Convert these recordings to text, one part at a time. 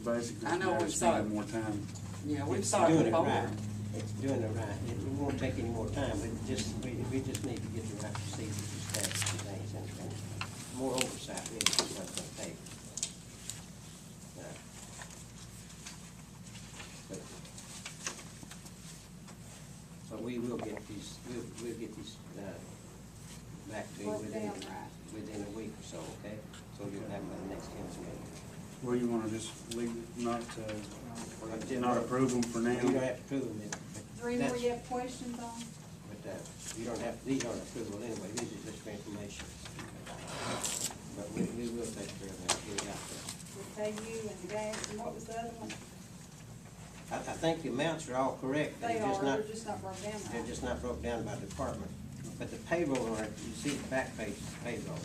basically, I it's a know matter we of saw spending it. more time. Yeah, we It's saw it doing it before. right. It's doing it right. It won't take any more time, but we just need to get the right procedures established and things, and more oversight really is what it's gonna take. But But we will get these, we'll get these, back to you Broke within, down right. within a week or so, okay? So you'll have them by the next council meeting. Well, you wanna just leave, not approve them for now? You don't have to prove them, but Is there any more that's, you have questions on? but, you don't have, these aren't approval anyway, these are just for information. But we will take care of that, get it out there. We pay you and gas, and what was the other one? I think the amounts are all correct. They They're just are, not, they're just not broken down right. they're just not broke down by department. But the payroll, on it, you see the back page is payroll.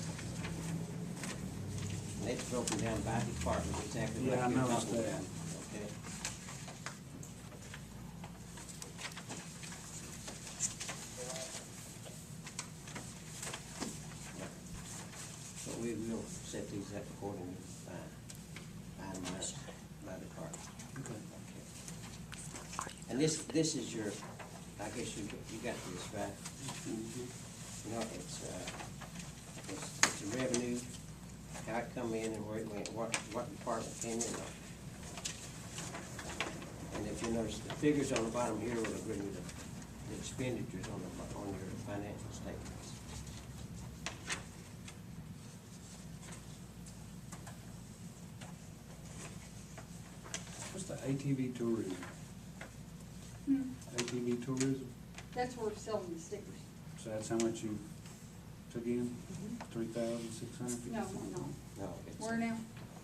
And it's broken down by department, exactly Yeah, I like you're noticed talking that. about, okay? So we will set these up accordingly by itemized by department. Okay. Okay. And this is your, I guess you got this, right? You know, it's a revenue, how it come in and where it went, what department came in on. And if you notice, the figures on the bottom here will agree with the expenditures on your financial statements. What's the ATV tourism? ATV tourism, That's where we're selling the stickers. so that's how much you took in? 3,650? No, no, No, it's where now?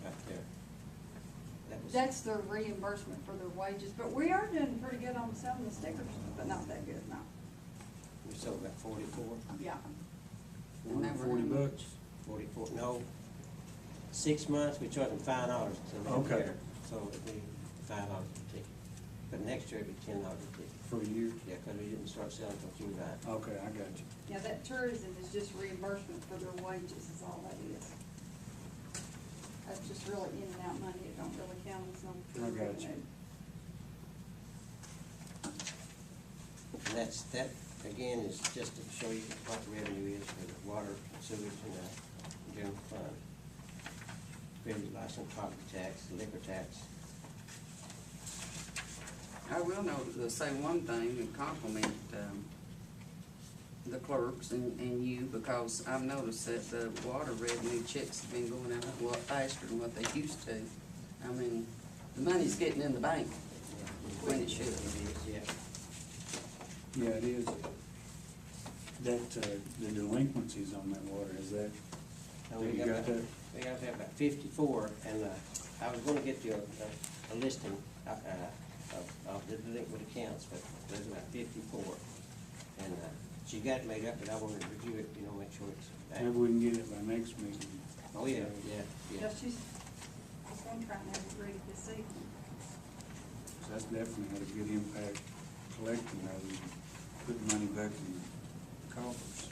right there. That was, That's their reimbursement for their wages, but we are doing pretty good on selling the stickers, but not that good, no. we sold about 44, Yeah. $140? 44, no. 6 months, we charge them $5 to live Okay. there, so it'd be $5 a ticket. But next year it'd be $10 a ticket. For a year? Yeah, because we didn't start selling until July. Okay, I got you. Yeah, that tourism is just reimbursement for their wages is all that is. That's just really in and out money, it don't really count as no I true got you. revenue. And that, again, is just to show you what the revenue is for the water, sewage, and the general fund. Credit license, property tax, liquor tax. I will say one thing and compliment, the clerks and you, because I've noticed that the water revenue checks have been going out a lot faster than what they used to. I mean, the money's getting in the bank when it should. It is, yeah. Yeah, it is. That, the delinquencies on that water, is that, And have you got that? We have about 54, and I was gonna get you a listing of the delinquent accounts, but there's about 54. And she got it made up, but I wanted to review it, make sure it's back. Maybe we can get it by next meeting. Oh, yeah. Yeah, she's gonna try and have it ready this evening. So that's definitely had a good impact collecting rather than putting money back in the coffers.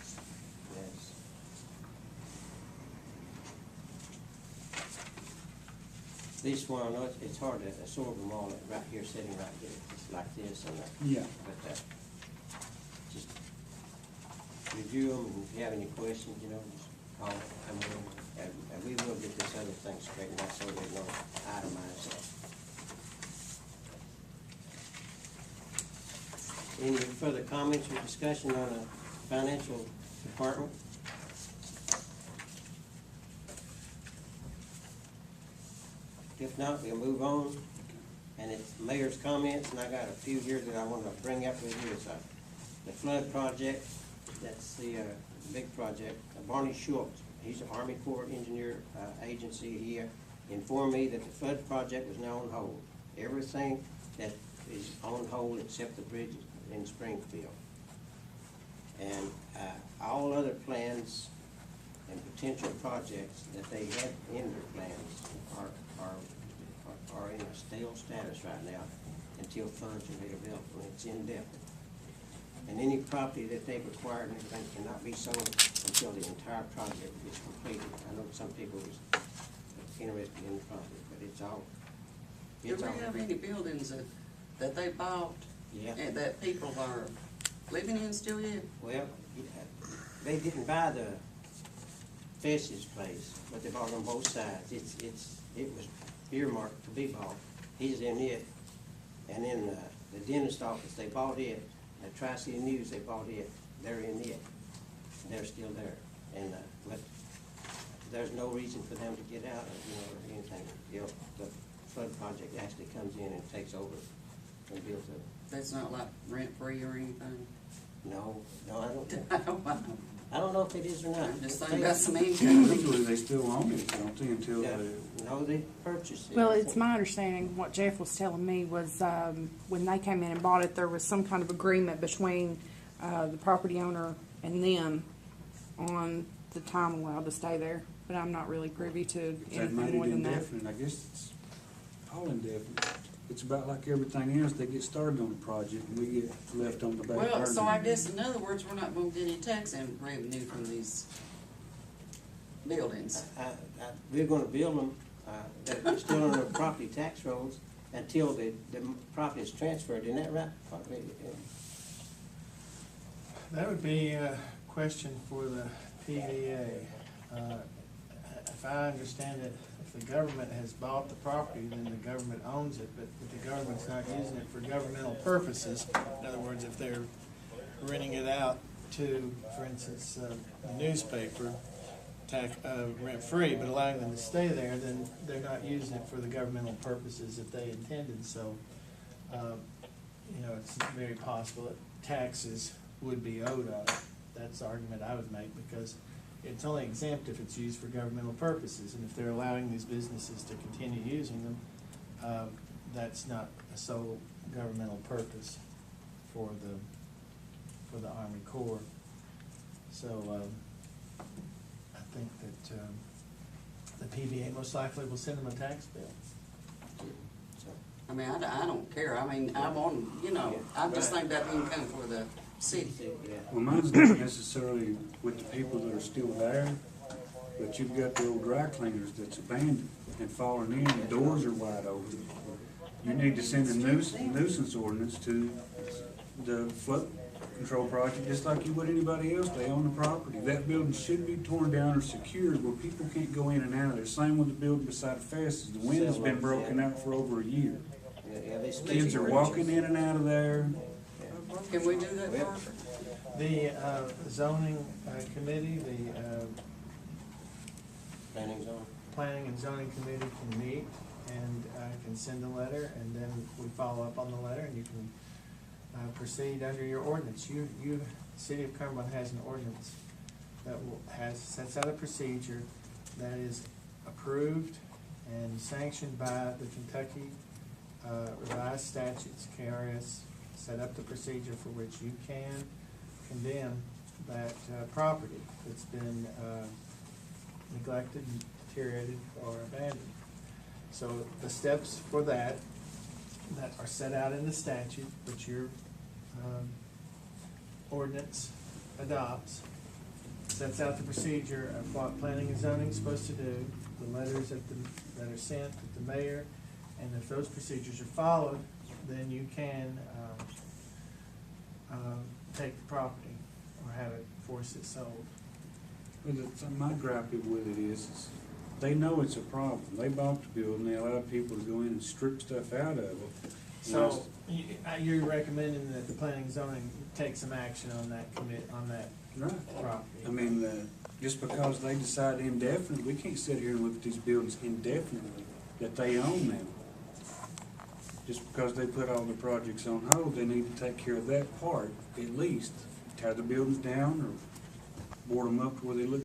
Yes. These one, I know it's hard to absorb them all right here, sitting right here, it's like this, and Yeah. but just review them, and if you have any questions, just call, come in, and we will get this other thing straightened out so there's no itemized. Any further comments or discussion on the financial department? If not, we'll move on. And it's mayor's comments, and I got a few here that I want to bring up with you. It's the flood project, that's the big project. Barney Schultz, he's an Army Corps engineer agency. He informed me that the flood project was now on hold. Everything that is on hold except the bridge in Springfield. And all other plans and potential projects that they had in their plans are in a stale status right now until funds are made available. It's indefinite. And any property that they've acquired and everything cannot be sold until the entire project is completed. I know some people was interested in the property, but it's all Do It's we on. have any buildings that they bought Yeah. and that people are living in still yet? Well, they didn't buy the Fess's place, but they bought on both sides. It was earmarked to be bought. He's in it. And then the dentist office, they bought it. The Tri-City News, they bought it. They're in it. They're still there. And, but there's no reason for them to get out of, or anything. The flood project actually comes in and takes over and builds it. That's not like rent-free or anything? No, I don't. I don't know. I don't know if it is or not. I'm just thinking about some income. Legally, they still own it, don't they, until Yeah. they. No, they purchased it. Well, it's my understanding, what Jeff was telling me was, when they came in and bought it, there was some kind of agreement between, the property owner and them on the time allowed to stay there, but I'm not really privy to That made anything it more than that. indefinite, I guess it's all indefinite. It's about like everything else, they get started on the project and we get left on the back burner. Well, so I guess in other words, we're not gonna get any tax revenue from these buildings. We're gonna build them, they're still on their property tax rolls until the property is transferred, isn't that right? That would be a question for the PDA. If I understand it, if the government has bought the property, then the government owns it, but if the government's not using it for governmental purposes, in other words, if they're renting it out to, for instance, the newspaper, rent-free, but allowing them to stay there, then they're not using it for the governmental purposes that they intended, so, it's very possible that taxes would be owed on it. That's the argument I would make, because it's only exempt if it's used for governmental purposes, and if they're allowing these businesses to continue using them, that's not a sole governmental purpose for the Army Corps. So, I think that, the PVA most likely will send them a tax bill. I mean, I don't care, I mean, I want, I just think that income for the city. Well, mine's not necessarily with the people that are still there, but you've got the old dry cleaners that's abandoned and falling in, the doors are wide open. You need to send a nuisance ordinance to the flood control project, just like you would anybody else. They own the property. That building should be torn down or secured where people can't go in and out of there. Same with the building beside Fess's. The window's been broken out for over a year. Kids are walking in and out of there. Can we do that, Parker? The zoning committee, the Planning zone. planning and zoning committee can meet and can send a letter, and then we follow up on the letter, and you can proceed under your ordinance. The city of Cumberland has an ordinance that sets out a procedure that is approved and sanctioned by the Kentucky revised statutes. KRS set up the procedure for which you can condemn that property that's been neglected, deteriorated, or abandoned. So the steps for that are set out in the statute, which your ordinance adopts, sets out the procedure of what planning and zoning is supposed to do, the letters that are sent to the mayor, and if those procedures are followed, then you can take the property or have it, force it sold. My gripe with it is they know it's a problem. They bought the building, they allowed people to go in and strip stuff out of it. So you're recommending that the planning and zoning take some action on that Right. property? I mean, just because they decide indefinitely, we can't sit here and look at these buildings indefinitely, that they own them. Just because they put all the projects on hold, they need to take care of that part, at least. Tear the buildings down or board them up to where they look